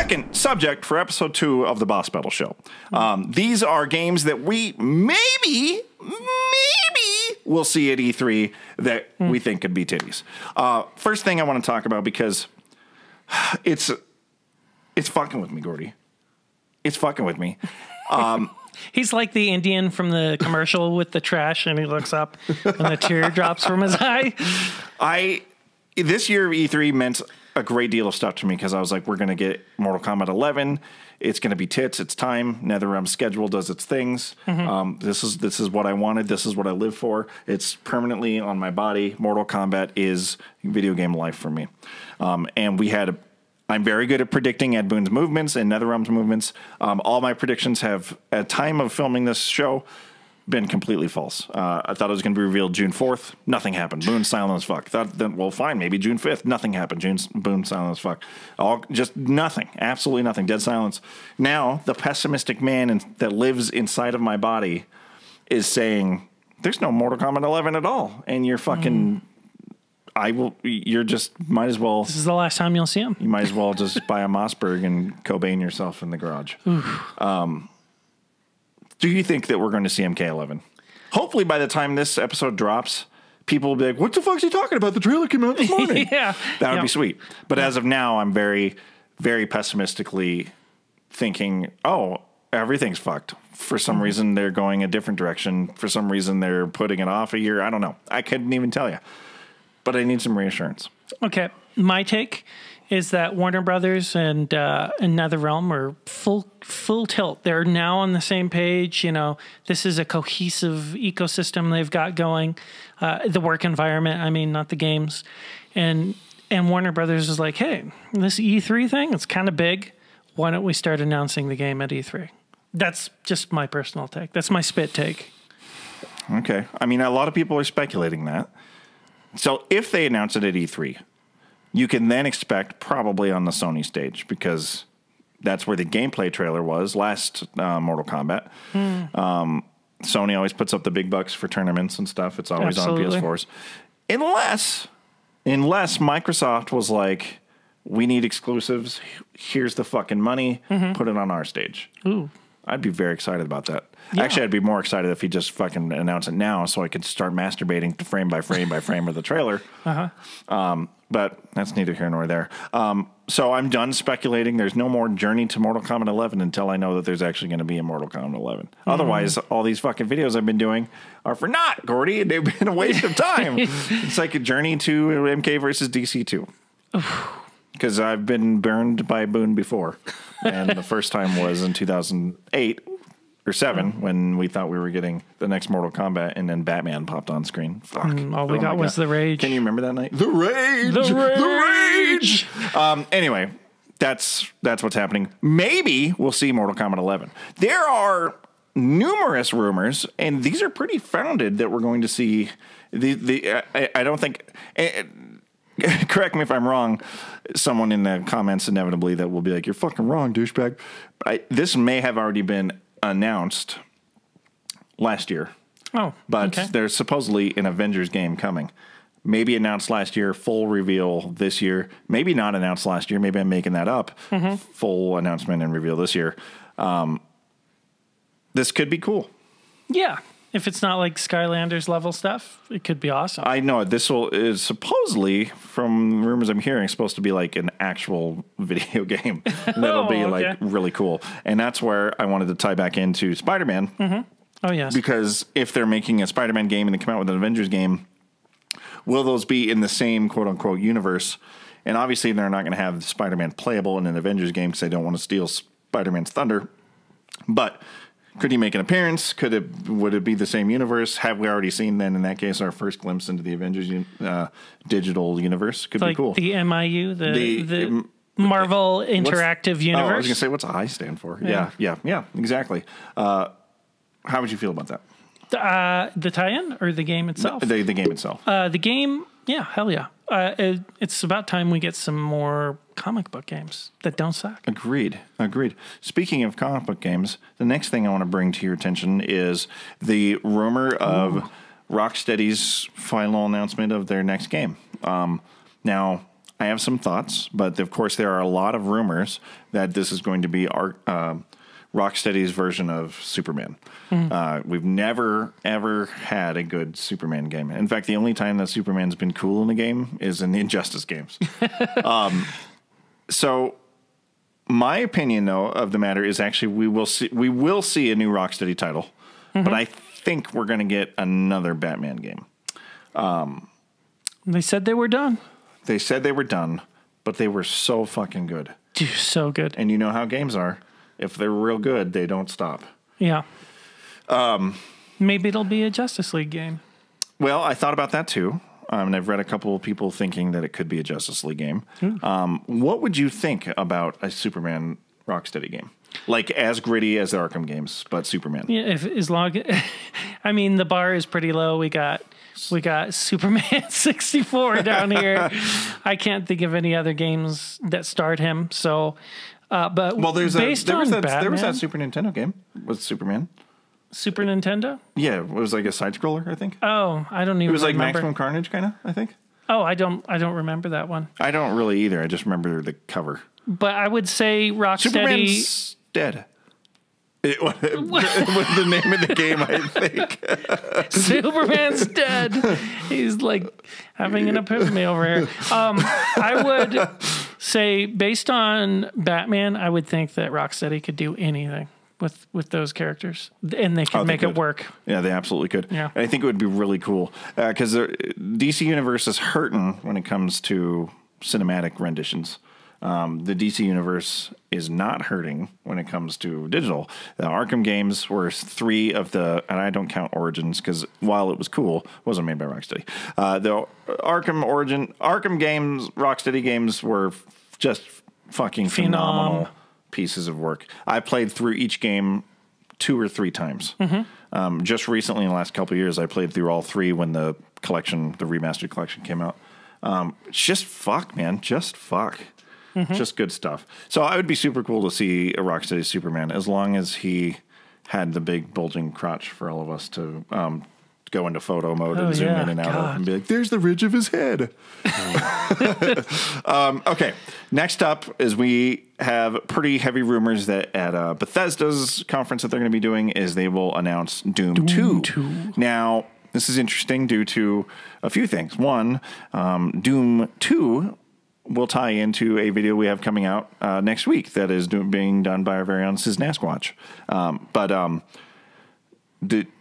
second subject for episode 2 of the Boss Battle Show. These are games that we maybe we'll see at E3 that we think could be titties. First thing I want to talk about, because it's fucking with me, Gordy. It's fucking with me. He's like the Indian from the commercial with the trash, and he looks up and the tear drops from his eye. This year E3 meant a great deal of stuff to me, because I was like, we're going to get Mortal Kombat 11. It's going to be tits. It's time. NetherRealm's schedule does its things. This is what I wanted. This is what I live for. It's permanently on my body. Mortal Kombat is video game life for me. And we had I'm very good at predicting Ed Boon's movements and NetherRealm's movements. All my predictions have, at time of filming this show, been completely false. I thought it was going to be revealed June 4th. Nothing happened. Boone silent as fuck. Thought that, well, fine, maybe June 5th. Nothing happened. Boone silent as fuck. Just nothing. Absolutely nothing. Dead silence. Now, the pessimistic man that lives inside of my body is saying, there's no Mortal Kombat 11 at all. And you're fucking... You're just, might as well... This is the last time you'll see him. You might as well just buy a Mossberg and Cobain yourself in the garage. Do you think that we're going to see MK11? Hopefully by the time this episode drops, people will be like, what the fuck is he talking about? The trailer came out this morning. Yeah. That would be sweet. But as of now, I'm very, very pessimistically thinking, oh, everything's fucked. For some reason, they're going a different direction. For some reason, they're putting it off a year. I don't know. I couldn't even tell you. But I need some reassurance. Okay. My take is that Warner Brothers and NetherRealm are full tilt. They're now on the same page. You know, this is a cohesive ecosystem they've got going. The work environment, I mean, not the games. And Warner Brothers is like, hey, this E3 thing, it's kind of big. Why don't we start announcing the game at E3? That's just my personal take. That's my spit take. Okay. I mean, a lot of people are speculating that. So if they announce it at E3, you can then expect probably on the Sony stage, because that's where the gameplay trailer was last Mortal Kombat. Sony always puts up the big bucks for tournaments and stuff. It's always on PS4s. Unless Microsoft was like, we need exclusives. Here's the fucking money. Put it on our stage. Ooh. I'd be very excited about that. Yeah. Actually, I'd be more excited if he just fucking announced it now, so I could start masturbating frame by frame by frame of the trailer. But that's neither here nor there. So I'm done speculating. There's no more Journey to Mortal Kombat 11 until I know that there's actually going to be a Mortal Kombat 11. Otherwise, all these fucking videos I've been doing are for naught, Gordy. They've been a waste of time. It's like a Journey to MK versus DC 2. Because I've been burned by Boone before. And the first time was in 2008 or 7 when we thought we were getting the next Mortal Kombat, and then Batman popped on screen. Fuck. All we got was the rage. Can you remember that night? The rage! The rage! Anyway, that's what's happening. Maybe we'll see Mortal Kombat 11. There are numerous rumors, and these are pretty founded, that we're going to see I don't think... correct me if I'm wrong. Someone in the comments inevitably that will be like, you're fucking wrong, douchebag. This may have already been announced last year. Oh, but there's supposedly an Avengers game coming. Maybe announced last year, full reveal this year. Maybe not announced last year. Maybe I'm making that up. Full announcement and reveal this year. This could be cool. Yeah. If it's not like Skylanders level stuff, it could be awesome. I know this is supposedly, from rumors I'm hearing, supposed to be like an actual video game. That'll be like really cool. And that's where I wanted to tie back into Spider-Man. Oh, yes. Because if they're making a Spider-Man game and they come out with an Avengers game, will those be in the same quote unquote universe? And obviously they're not going to have Spider-Man playable in an Avengers game because they don't want to steal Spider-Man's thunder. But could he make an appearance? Would it be the same universe? Have we already seen then, in that case, our first glimpse into the Avengers digital universe? Could be cool. The MIU, the Marvel Interactive Universe. Oh, I was going to say, what's I stand for? Yeah, exactly. How would you feel about that? The tie-in or the game itself? The game itself. The game, yeah, hell yeah. It's about time we get some more comic book games that don't suck. Agreed. Speaking of comic book games, the next thing I want to bring to your attention is the rumor of Rocksteady's final announcement of their next game. Now, I have some thoughts, but of course there are a lot of rumors that this is going to be Rocksteady's version of Superman. We've never, ever had a good Superman game. In fact, the only time that Superman's been cool in a game is in the Injustice games. So my opinion, though, of the matter is actually we will see a new Rocksteady title, but I think we're going to get another Batman game. They said they were done. They said they were done, but they were so fucking good. Dude, so good. And you know how games are. If they're real good, they don't stop. Yeah. Maybe it'll be a Justice League game. Well, I thought about that too. And I've read a couple of people thinking that it could be a Justice League game. What would you think about a Superman Rocksteady game? Like as gritty as the Arkham games, but Superman. Yeah, as long I mean, the bar is pretty low. We got Superman 64 down here. I can't think of any other games that starred him. So, but there was that Super Nintendo game with Superman. Super Nintendo? Yeah, it was like a side scroller, I think. Oh, I don't even. It was like remember. Maximum Carnage, kind of. I think. Oh, I don't remember that one. I don't really either. I just remember the cover. But I would say Rocksteady. Superman's dead. It was the name of the game, I think. Superman's dead. He's like having an epiphany over here. I would say, based on Batman, I would think that Rocksteady could do anything with those characters, and they could make it work. Yeah, they absolutely could. Yeah. I think it would be really cool because DC Universe is hurting when it comes to cinematic renditions. The DC Universe is not hurting when it comes to digital. The Arkham games were 3 of the, and I don't count Origins because while it was cool, it wasn't made by Rocksteady. The Arkham games, Rocksteady games were just fucking phenomenal pieces of work. I played through each game 2 or 3 times. Just recently, in the last couple of years, I played through all 3 when the remastered collection came out. Just fuck, man. Just fuck. Just good stuff. So I would be super cool to see a Rocksteady Superman as long as he had the big bulging crotch for all of us to go into photo mode and zoom in and out of and be like, there's the ridge of his head. Okay. Next up is we have pretty heavy rumors that at Bethesda's conference that they're going to be doing is they will announce Doom 2. Now, this is interesting due to a few things. One, Doom 2 will tie into a video we have coming out next week that is being done by our very own Siznasquatch.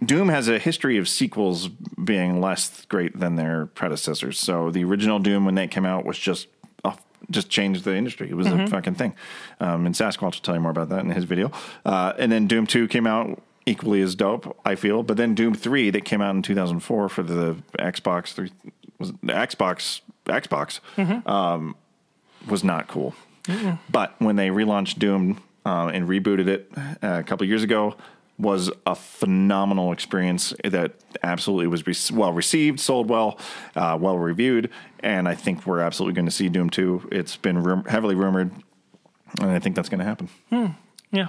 Doom has a history of sequels being less great than their predecessors. So the original Doom, when that came out, was just changed the industry. It was a fucking thing. And Sasquatch will tell you more about that in his video. And then Doom 2 came out, equally as dope, I feel. But then Doom 3 that came out in 2004 for the Xbox 3, was the Xbox was not cool. But when they relaunched Doom and rebooted it a couple of years ago, was a phenomenal experience that absolutely was well received, sold well, well reviewed, and I think we're absolutely going to see Doom 2. It's been heavily rumored, and I think that's going to happen. Yeah.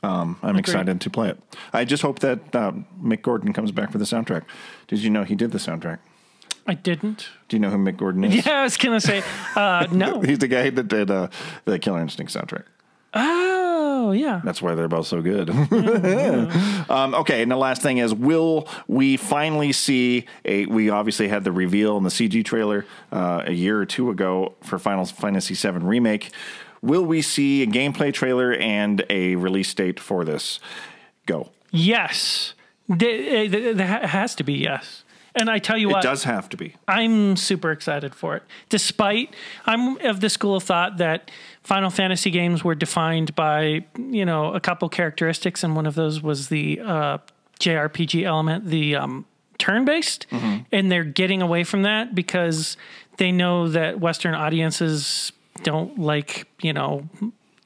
I'm excited to play it. I just hope that Mick Gordon comes back for the soundtrack. Did you know he did the soundtrack? I didn't. Do you know who Mick Gordon is? Yeah, I was going to say, no. He's the guy that did the Killer Instinct soundtrack. Oh, yeah. That's why they're both so good. Okay, and the last thing is, will we finally see we obviously had the reveal in the CG trailer a year or 2 ago for Final Fantasy VII Remake. Will we see a gameplay trailer and a release date for this? Go. Yes. There has to be yes. And I tell you what. It does have to be. I'm super excited for it. Despite, I'm of the school of thought that Final Fantasy games were defined by, a couple characteristics, and one of those was the JRPG element, the turn-based, and they're getting away from that because they know that Western audiences don't like,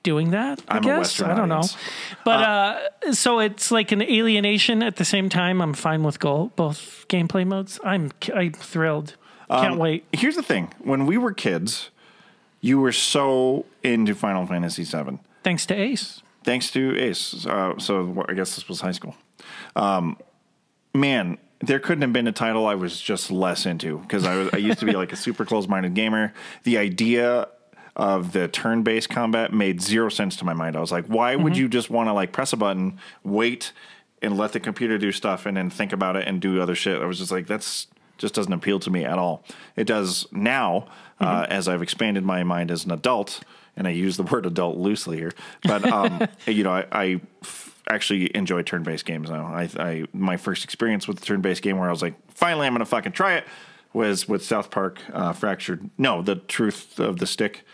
doing that, I guess. A Western I don't audience. know. But so it's like an alienation. At the same time, I'm fine with both gameplay modes. I'm thrilled. Can't wait. Here's the thing. When we were kids, you were so into Final Fantasy VII. Thanks to Ace. So I guess this was high school. Man, there couldn't have been a title I was just less into, because I used to be like a super close-minded gamer. The idea of the turn-based combat made zero sense to my mind. I was like, why would you just want to like press a button, wait, and let the computer do stuff, and then think about it and do other shit? I was just like, that's just doesn't appeal to me at all. It does now, as I've expanded my mind as an adult, and I use the word adult loosely here, but you know, I actually enjoy turn-based games now. My first experience with the turn-based game where I was like, finally, I'm going to fucking try it, was with South Park The Truth of the Stick.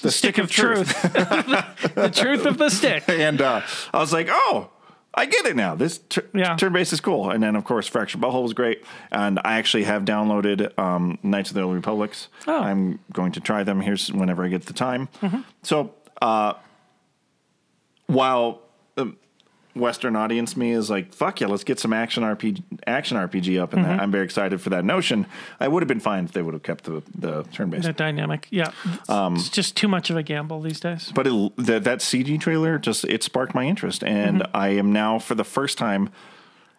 The stick of truth. The truth of the stick. And I was like, oh, I get it now. This turn-based is cool. And then, of course, Fractured Butthole was great. And I actually have downloaded Knights of the Old Republics. Oh. I'm going to try them here whenever I get the time. So while Western audience me is like, fuck yeah, let's get some action RPG up, and I'm very excited for that notion. I would have been fine if they would have kept the turn-based. The dynamic, yeah. It's just too much of a gamble these days. But that CG trailer, it sparked my interest, and I am now, for the first time,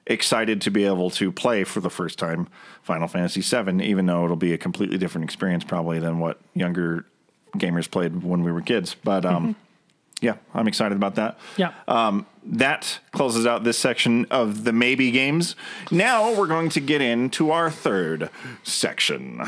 excited to be able to play for the first time Final Fantasy VII, even though it'll be a completely different experience probably than what younger gamers played when we were kids. But yeah, I'm excited about that. Yeah. That closes out this section of the maybe games. Now we're going to get into our third section.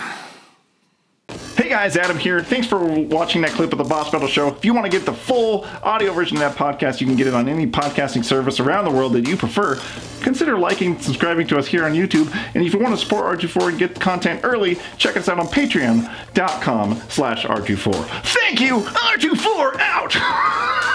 Hey guys, Adam here. Thanks for watching that clip of the Boss Battle Show. If you want to get the full audio version of that podcast, you can get it on any podcasting service around the world that you prefer. Consider liking and subscribing to us here on YouTube. And if you want to support R24 and get content early, check us out on patreon.com/R24. Thank you, R24 out!